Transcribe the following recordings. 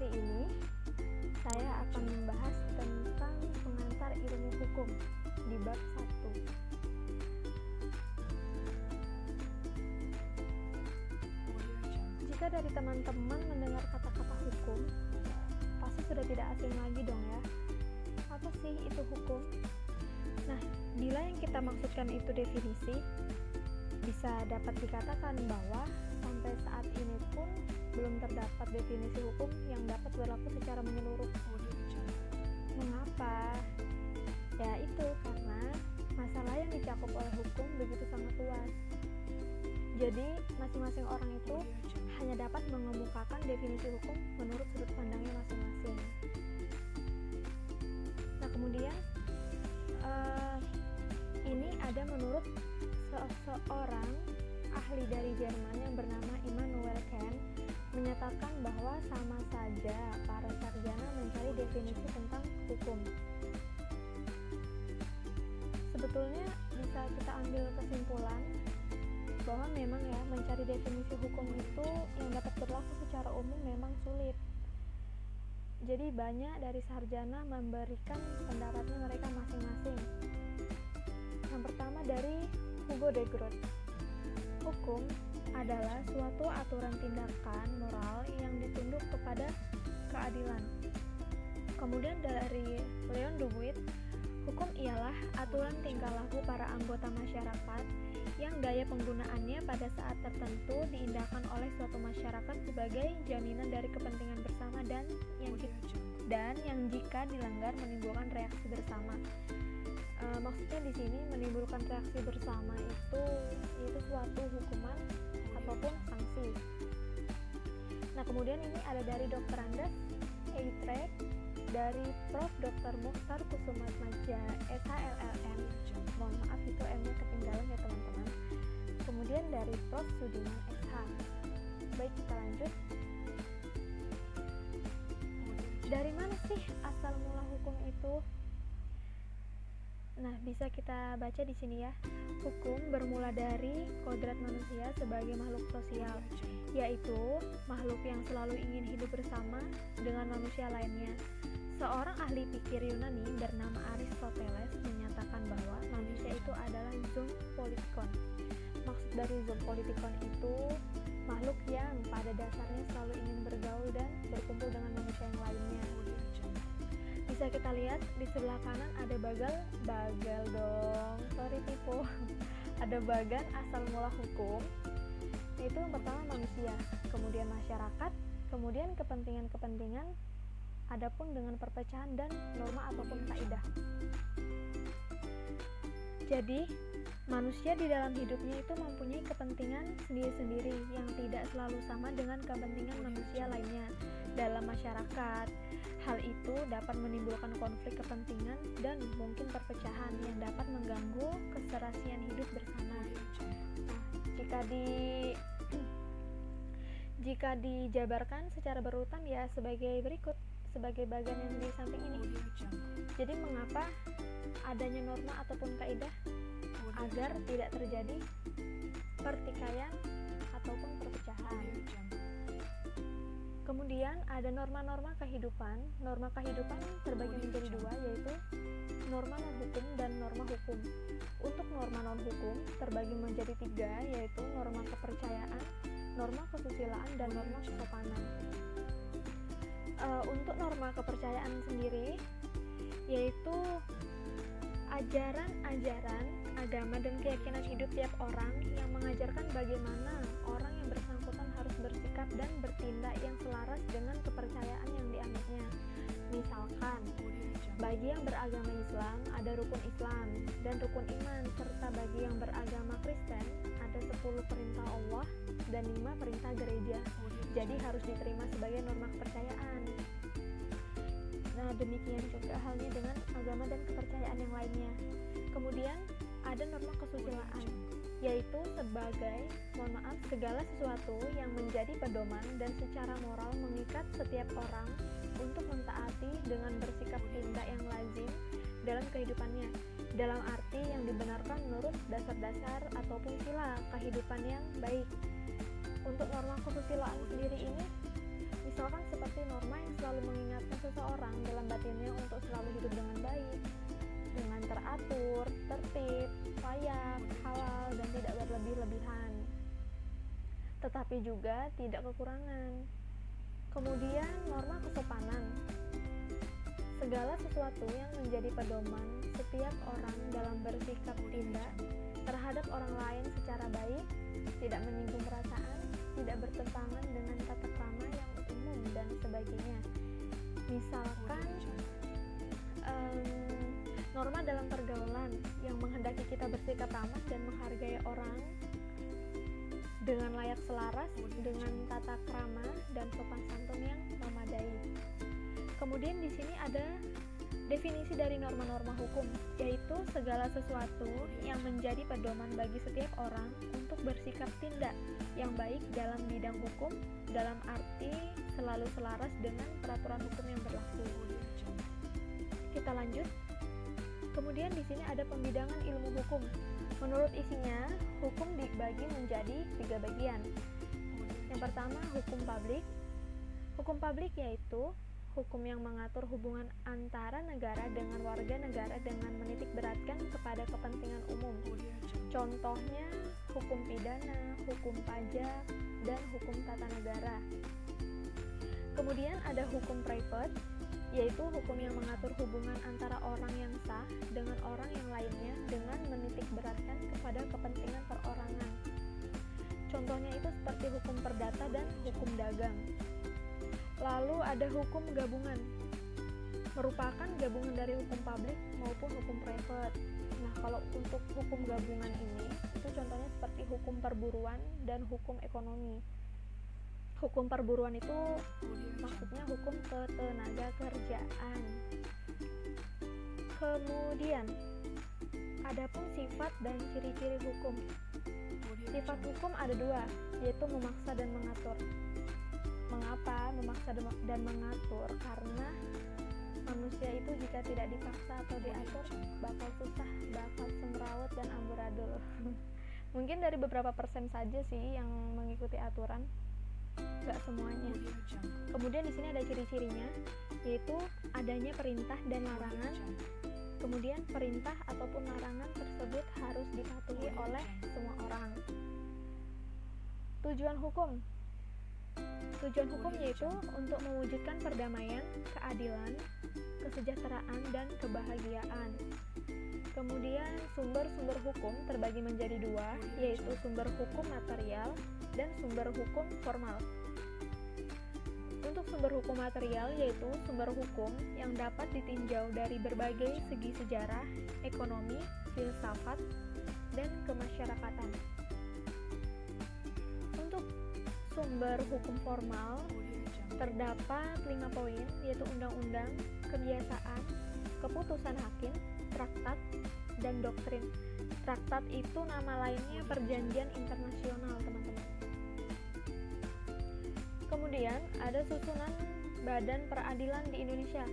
kali ini saya akan membahas tentang pengantar ilmu hukum di bab 1. Jika dari teman-teman mendengar kata-kata hukum, pasti sudah tidak asing lagi dong ya. Apa sih itu hukum? Nah, bila yang kita maksudkan itu definisi, bisa dapat dikatakan bahwa sampai saat ini pun belum terdapat definisi hukum yang dapat berlaku secara menyeluruh. Mengapa? Ya itu karena masalah yang dicakup oleh hukum begitu sangat luas. Jadi masing-masing orang itu hanya dapat mengemukakan definisi hukum menurut sudut pandangnya masing-masing. Nah kemudian ini ada menurut seseorang ahli dari Jerman yang bernama Immanuel Kant menyatakan bahwa sama saja para sarjana mencari definisi tentang hukum. Sebetulnya bisa kita ambil kesimpulan bahwa memang ya mencari definisi hukum itu yang dapat berlaku secara umum memang sulit. Jadi banyak dari sarjana memberikan pendapatnya mereka masing-masing. Yang pertama dari Hugo de Groot. Hukum adalah suatu aturan tindakan moral yang ditunduk kepada keadilan. Kemudian dari Leon Dubuit, hukum ialah aturan tingkah laku para anggota masyarakat yang daya penggunaannya pada saat tertentu diindahkan oleh suatu masyarakat sebagai jaminan dari kepentingan bersama dan yang jika dilanggar menimbulkan reaksi bersama. Maksudnya di sini menimbulkan reaksi bersama itu suatu hukuman ataupun sanksi. Nah kemudian ini ada dari Dr. Andes Eitrek, dari Prof. Dr. Mukhtar Kusumatmadja SHLLM, mohon maaf itu M-nya ketinggalan ya teman-teman. Kemudian dari Prof. Sudiman SH. Baik, kita lanjut. Dari mana sih asal mula hukum itu? Nah, bisa kita baca di sini ya. Hukum bermula dari kodrat manusia sebagai makhluk sosial, yaitu makhluk yang selalu ingin hidup bersama dengan manusia lainnya. Seorang ahli pikir Yunani bernama Aristoteles menyatakan bahwa manusia itu adalah zoompolitikon. Maksud dari zoompolitikon itu makhluk yang pada dasarnya selalu ingin bergaul dan berkumpul dengan manusia yang lainnya. Bisa kita lihat di sebelah kanan ada bagal dong, sorry tipu. Ada bagan asal mula hukum, yaitu yang pertama manusia, kemudian masyarakat, kemudian kepentingan-kepentingan, adapun dengan perpecahan dan norma ataupun kaidah. Jadi manusia di dalam hidupnya itu mempunyai kepentingan sendiri-sendiri yang tidak selalu sama dengan kepentingan manusia lainnya dalam masyarakat. Hal itu dapat menimbulkan konflik kepentingan dan mungkin perpecahan yang dapat mengganggu keserasian hidup bersama. Nah, jika dijabarkan secara berurutan ya sebagai berikut, sebagai bagian yang di samping ini. Jadi mengapa adanya norma ataupun kaidah? Agar tidak terjadi pertikaian ataupun perpecahan. Kemudian ada norma-norma kehidupan. Norma kehidupan terbagi menjadi dua, yaitu norma non-hukum dan norma hukum. Untuk norma non-hukum terbagi menjadi tiga, yaitu norma kepercayaan, norma kesusilaan, dan norma kesopanan. Untuk norma kepercayaan sendiri, yaitu ajaran-ajaran agama dan keyakinan hidup tiap orang yang mengajarkan bagaimana orang yang bersangkutan harus bersikap dan bertindak yang selaras dengan kepercayaan yang dianutnya. Misalkan, bagi yang beragama Islam ada rukun Islam dan rukun iman, serta bagi yang beragama Kristen ada 10 perintah Allah dan 5 perintah gereja. Jadi harus diterima sebagai norma kepercayaan. Nah, demikian juga halnya dengan agama dan kepercayaan yang lainnya. Kemudian ada norma kesusilaan, yaitu sebagai, segala sesuatu yang menjadi pedoman dan secara moral mengikat setiap orang untuk mentaati dengan bersikap tindak yang lazim dalam kehidupannya, dalam arti yang dibenarkan menurut dasar-dasar ataupun sila kehidupan yang baik. Untuk norma kesusilaan sendiri ini Misalkan seperti norma yang selalu mengingatkan seseorang dalam batinnya untuk selalu hidup dengan baik, dengan teratur, tertib, layak, halal, dan tidak berlebih-lebihan, tetapi juga tidak kekurangan. Kemudian norma kesopanan. Segala sesuatu yang menjadi pedoman setiap orang dalam bersikap tindak terhadap orang lain secara baik, tidak menyinggung perasaan, tidak bertentangan dengan tata krama yang umum dan sebagainya. Misalkan norma dalam pergaulan yang menghendaki kita bersikap ramah dan menghargai orang dengan layak selaras dengan tata krama dan sopan santun yang memadai. Kemudian di sini ada definisi dari norma-norma hukum, yaitu segala sesuatu yang menjadi pedoman bagi setiap orang untuk bersikap tindak yang baik dalam bidang hukum, dalam arti selalu selaras dengan peraturan hukum yang berlaku. Kita lanjut. Kemudian di sini ada pembidangan ilmu hukum. Menurut isinya, hukum dibagi menjadi 3 bagian. Yang pertama, hukum publik. Hukum publik yaitu hukum yang mengatur hubungan antara negara dengan warga negara dengan menitik beratkan kepada kepentingan umum. Contohnya hukum pidana, hukum pajak, dan hukum tata negara. Kemudian ada hukum private, yaitu hukum yang mengatur hubungan antara orang yang sah dengan orang yang lainnya dengan menitik beratkan kepada kepentingan perorangan. Contohnya itu seperti hukum perdata dan hukum dagang. Lalu ada hukum gabungan, merupakan gabungan dari hukum publik maupun hukum private. Nah, kalau untuk hukum gabungan ini, itu contohnya seperti hukum perburuan dan hukum ekonomi. Hukum perburuan itu maksudnya hukum ketenaga kerjaan. Kemudian, adapun sifat dan ciri-ciri hukum. Sifat hukum ada 2, yaitu memaksa dan mengatur. Mengapa memaksa dan mengatur? Karena manusia itu jika tidak dipaksa atau diatur bakal susah, bakal semrawut dan amburadul. Mungkin dari beberapa persen saja sih yang mengikuti aturan, nggak semuanya. Kemudian di sini ada ciri-cirinya, yaitu adanya perintah dan larangan. Kemudian perintah ataupun larangan tersebut harus dipatuhi oleh semua orang. Tujuan hukum. Tujuan hukum yaitu untuk mewujudkan perdamaian, keadilan, kesejahteraan, dan kebahagiaan. Kemudian sumber-sumber hukum terbagi menjadi 2, yaitu sumber hukum material dan sumber hukum formal. Untuk sumber hukum material yaitu sumber hukum yang dapat ditinjau dari berbagai segi sejarah, ekonomi, filsafat, dan kemasyarakatan. Untuk sumber hukum formal terdapat 5 poin, yaitu undang-undang, kebiasaan, keputusan hakim, traktat, dan doktrin. Traktat itu nama lainnya perjanjian internasional, teman-teman. Kemudian ada susunan badan peradilan di Indonesia.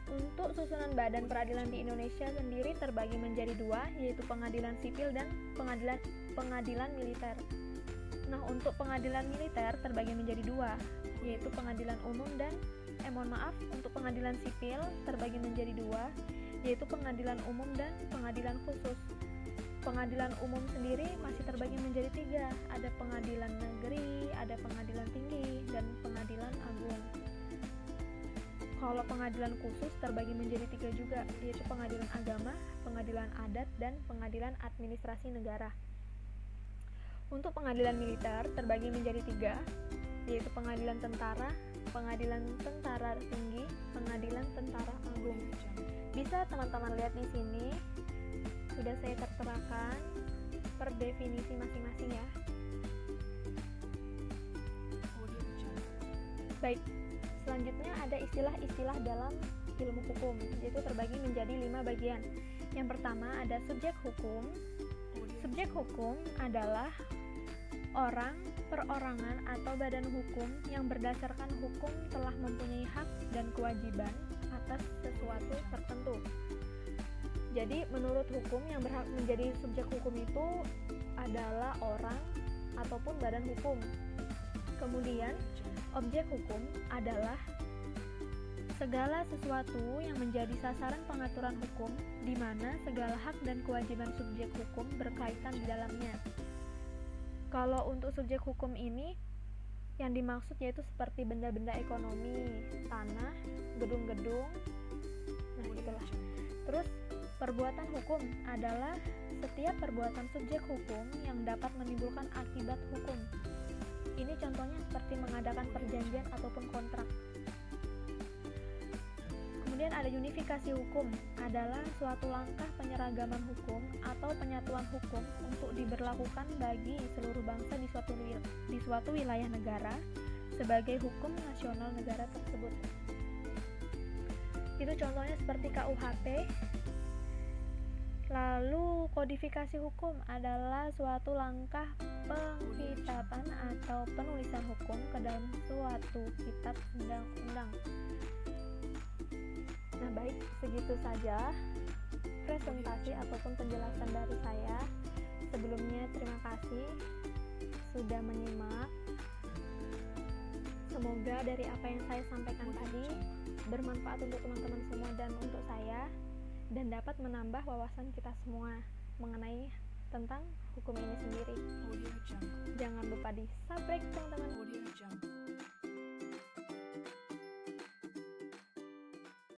Untuk susunan badan peradilan di Indonesia sendiri terbagi menjadi 2, yaitu pengadilan sipil dan pengadilan militer. Nah, untuk pengadilan militer terbagi menjadi 2, yaitu pengadilan umum dan untuk pengadilan sipil terbagi menjadi 2, yaitu pengadilan umum dan pengadilan khusus. Pengadilan umum sendiri masih terbagi menjadi 3, ada pengadilan negeri, ada pengadilan tinggi, dan pengadilan agung. Kalau pengadilan khusus terbagi menjadi 3 juga, yaitu pengadilan agama, pengadilan adat, dan pengadilan administrasi negara. Untuk pengadilan militer terbagi menjadi 3, yaitu pengadilan tentara tinggi, pengadilan tentara agung. Bisa teman-teman lihat di sini, sudah saya terterakan per definisi masing-masing ya. Baik, selanjutnya ada istilah-istilah dalam ilmu hukum, yaitu terbagi menjadi 5 bagian. Yang pertama ada subjek hukum. Subjek hukum adalah orang, perorangan, atau badan hukum yang berdasarkan hukum telah mempunyai hak dan kewajiban atas sesuatu tertentu. Jadi menurut hukum yang berhak menjadi subjek hukum itu adalah orang ataupun badan hukum. Kemudian Objek hukum adalah segala sesuatu yang menjadi sasaran pengaturan hukum di mana segala hak dan kewajiban subjek hukum berkaitan di dalamnya. Kalau untuk subjek hukum ini yang dimaksud yaitu seperti benda-benda ekonomi, tanah, gedung-gedung, nah itulah. Terus perbuatan hukum adalah setiap perbuatan subjek hukum yang dapat menimbulkan akibat hukum. Ini contohnya seperti mengadakan perjanjian ataupun kontrak. Kemudian ada unifikasi hukum, adalah suatu langkah penyeragaman hukum atau penyatuan hukum untuk diberlakukan bagi seluruh bangsa di suatu wilayah negara sebagai hukum nasional negara tersebut. Itu contohnya seperti KUHP. Lalu kodifikasi hukum adalah suatu langkah pengkitaban atau penulisan hukum ke dalam suatu kitab undang-undang. Nah, baik, segitu saja presentasi ataupun penjelasan dari saya. Sebelumnya terima kasih sudah menyimak. Semoga dari apa yang saya sampaikan tadi bermanfaat untuk teman-teman semua dan untuk saya, dan dapat menambah wawasan kita semua mengenai tentang hukum ini sendiri. Jangan lupa di subscribe teman-teman.